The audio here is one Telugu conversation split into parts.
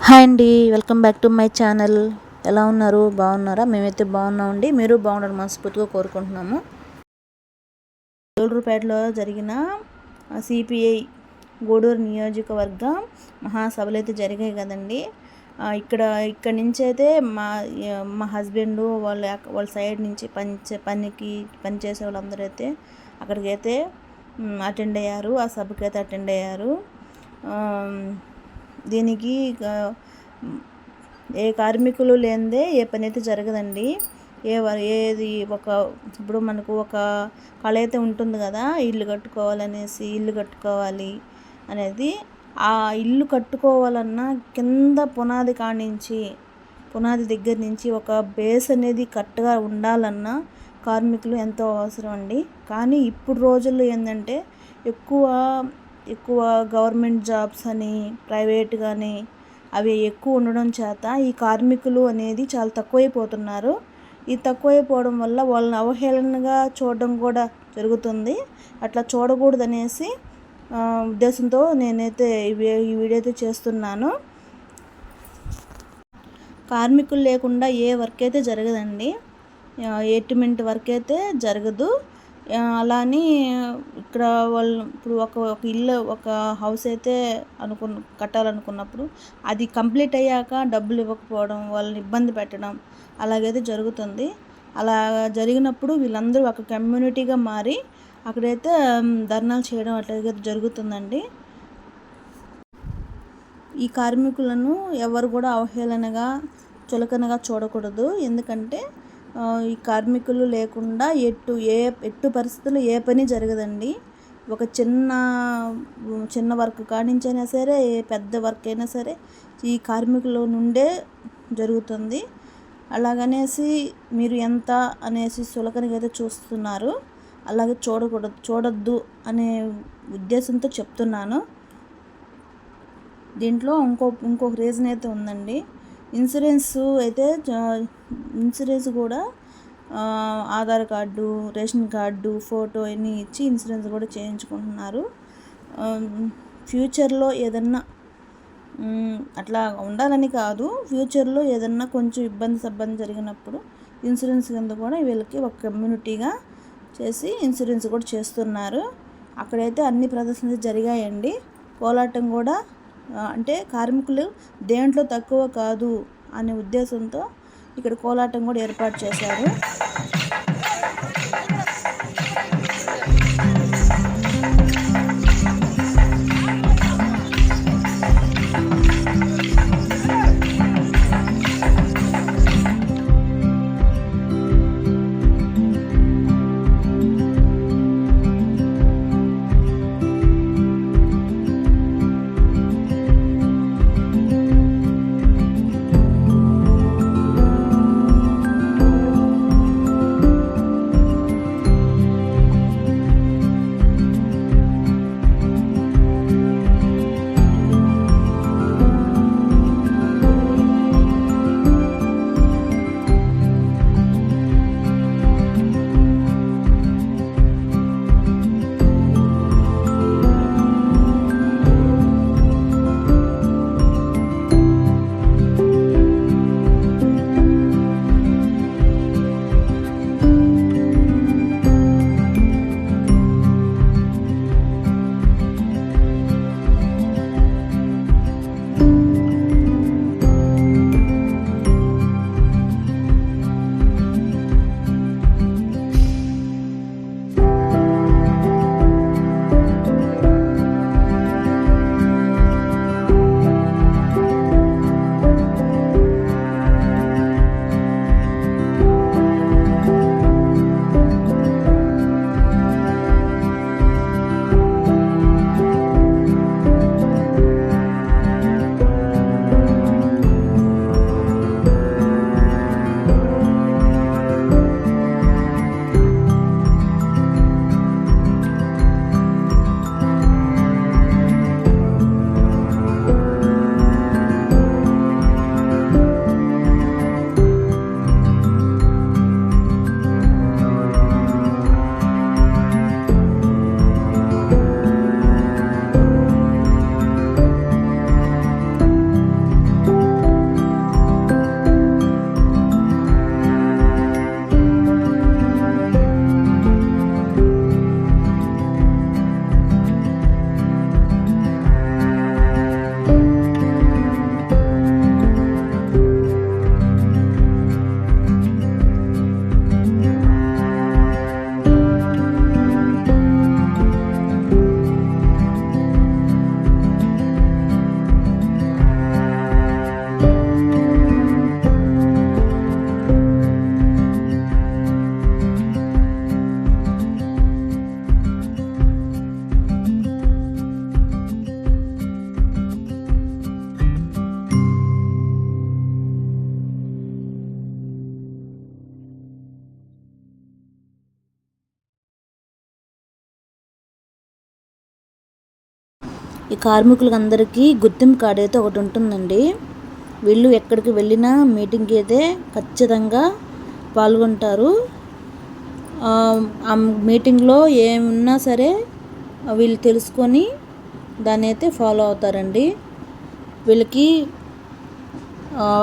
హాయ్ అండి, welcome back to my channel. ఎలా ఉన్నారు? బాగున్నారా? మేమైతే బాగున్నామండి. మీరు బాగుండాలని మనస్ఫూర్తిగా కోరుకుంటున్నాము. గూడూరుపేటలో జరిగిన సిపిఐ గూడూరు నియోజకవర్గ మహాసభలు అయితే జరిగాయి కదండి. ఇక్కడ నుంచి అయితే మా హస్బెండ్ వాళ్ళ సైడ్ నుంచి పనిచేసే వాళ్ళందరూ అయితే అక్కడికైతే అటెండ్ అయ్యారు. ఆ సభకి అయితే అటెండ్ అయ్యారు. దీనికి ఏ కార్మికులు లేనిదే ఏ పని అయితే జరగదండి. ఏది ఇప్పుడు మనకు ఒక కళ అయితే ఉంటుంది కదా, ఇల్లు కట్టుకోవాలి అనేది. ఆ ఇల్లు కట్టుకోవాలన్నా కింద పునాది దగ్గర నుంచి ఒక బేస్ అనేది కరెక్ట్గా ఉండాలన్నా కార్మికులు ఎంతో అవసరం అండి. కానీ ఇప్పుడు రోజుల్లో ఏంటంటే ఎక్కువ గవర్నమెంట్ జాబ్స్ అని ప్రైవేట్ కానీ అవి ఎక్కువ ఉండడం చేత ఈ కార్మికులు అనేది చాలా తక్కువైపోతున్నారు. ఈ తక్కువైపోవడం వల్ల వాళ్ళని అవహేళనగా చూడడం కూడా జరుగుతుంది. అట్లా చూడకూడదనేసి ఉద్దేశంతో నేనైతే ఈ వీడియో అయితే చేస్తున్నాను. కార్మికులు లేకుండా ఏ వర్క్ అయితే జరగదండి. ఎటువంటి వర్క్ అయితే జరగదు. అలాని ఇక్కడ వాళ్ళు ఇప్పుడు ఒక హౌస్ అయితే కట్టాలనుకున్నప్పుడు అది కంప్లీట్ అయ్యాక డబ్బులు ఇవ్వకపోవడం, వాళ్ళని ఇబ్బంది పెట్టడం అలాగైతే జరుగుతుంది. అలా జరిగినప్పుడు వీళ్ళందరూ ఒక కమ్యూనిటీగా మారి అక్కడైతే ధర్నాలు చేయడం అట్లాగే జరుగుతుందండి. ఈ కార్మికులను ఎవరు కూడా అవహేళనగా చులకనగా చూడకూడదు. ఎందుకంటే ఈ కార్మికులు లేకుండా ఎట్టు పరిస్థితుల్లో ఏ పని జరగదండి. ఒక చిన్న వర్క్ కానించైనా సరే, పెద్ద వర్క్ అయినా సరే ఈ కార్మికుల నుండే జరుగుతుంది. అలాగనేసి మీరు ఎంత అనేసి చులకనగా అయితే చూస్తున్నారు. అలాగే చూడొద్దు అనే ఉద్దేశంతో చెప్తున్నాను. దీంట్లో ఇంకొక రీజన్ అయితే ఉందండి. ఇన్సూరెన్స్ కూడా Aadhaar card, ration card, photo అన్నీ ఇచ్చి ఇన్సూరెన్స్ కూడా చేయించుకుంటున్నారు. ఫ్యూచర్లో ఏదన్నా అట్లా ఉండాలని కాదు, ఫ్యూచర్లో ఏదన్నా కొంచెం ఇబ్బంది జరిగినప్పుడు ఇన్సూరెన్స్ కింద కూడా వీళ్ళకి ఒక కమ్యూనిటీగా చేసి ఇన్సూరెన్స్ కూడా చేస్తున్నారు. అక్కడైతే అన్ని ప్రదర్శనలు జరిగాయండి. కోలాటం కూడా అంటే కార్మికులు దేంట్లో తక్కువ కాదు అనే ఉద్దేశంతో ఇక్కడ కోలాటం కూడా ఏర్పాటు చేశారు. ఈ కార్మికులకు అందరికీ గుర్తింపు కార్డు అయితే ఒకటి ఉంటుందండి. వీళ్ళు ఎక్కడికి వెళ్ళినా మీటింగ్కి అయితే ఖచ్చితంగా పాల్గొంటారు. ఆ మీటింగ్లో ఏమున్నా సరే వీళ్ళు తెలుసుకొని దాన్ని అయితే ఫాలో అవుతారండి. వీళ్ళకి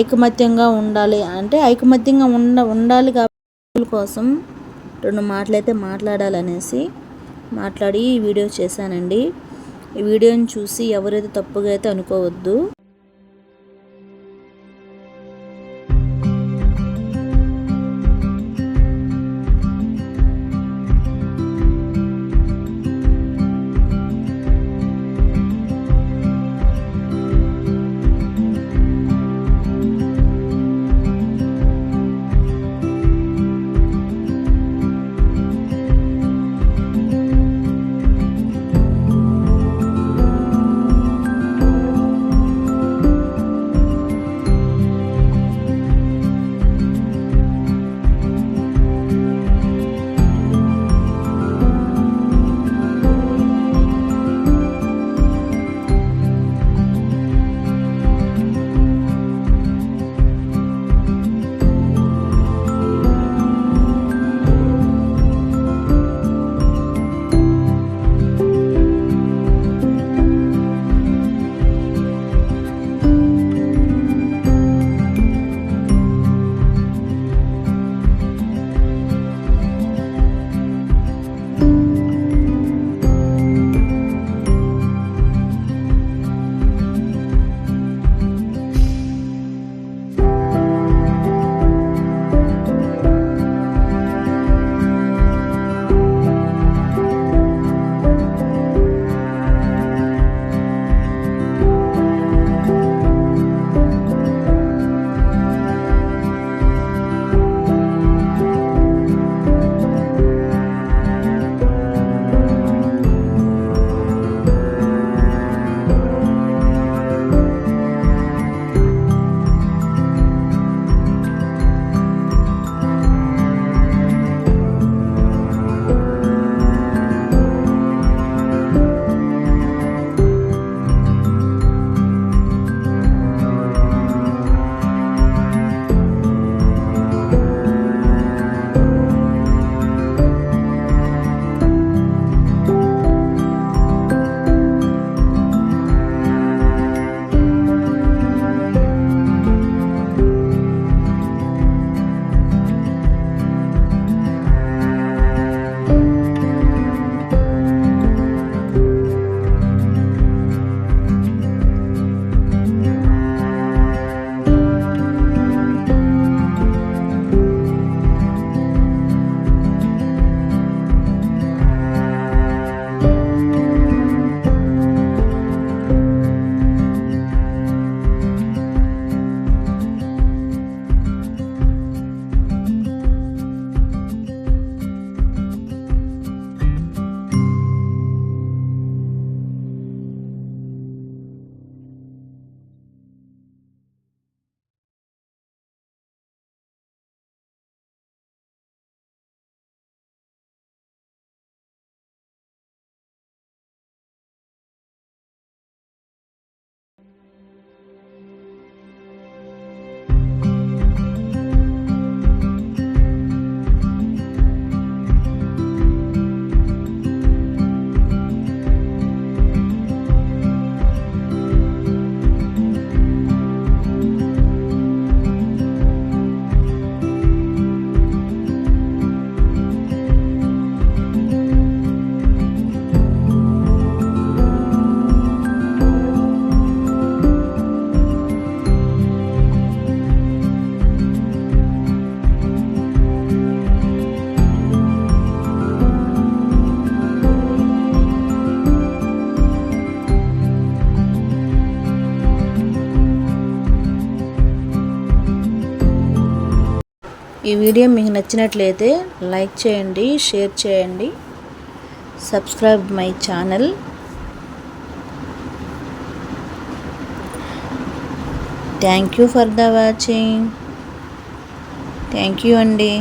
ఐకమత్యంగా ఉండాలి అంటే ఐకమత్యంగా ఉండాలి కాబట్టి కోసం 2 మాటలైతే మాట్లాడాలనేసి మాట్లాడి ఈ వీడియో చేశానండి. ఈ వీడియోని చూసి ఎవరైతే తప్పుగా అయితే అనుకోవద్దు. ఈ వీడియో మీకు నచ్చినట్లయితే లైక్ చేయండి, షేర్ చేయండి, subscribe my channel. Thank you for the watching. Thank you అండి.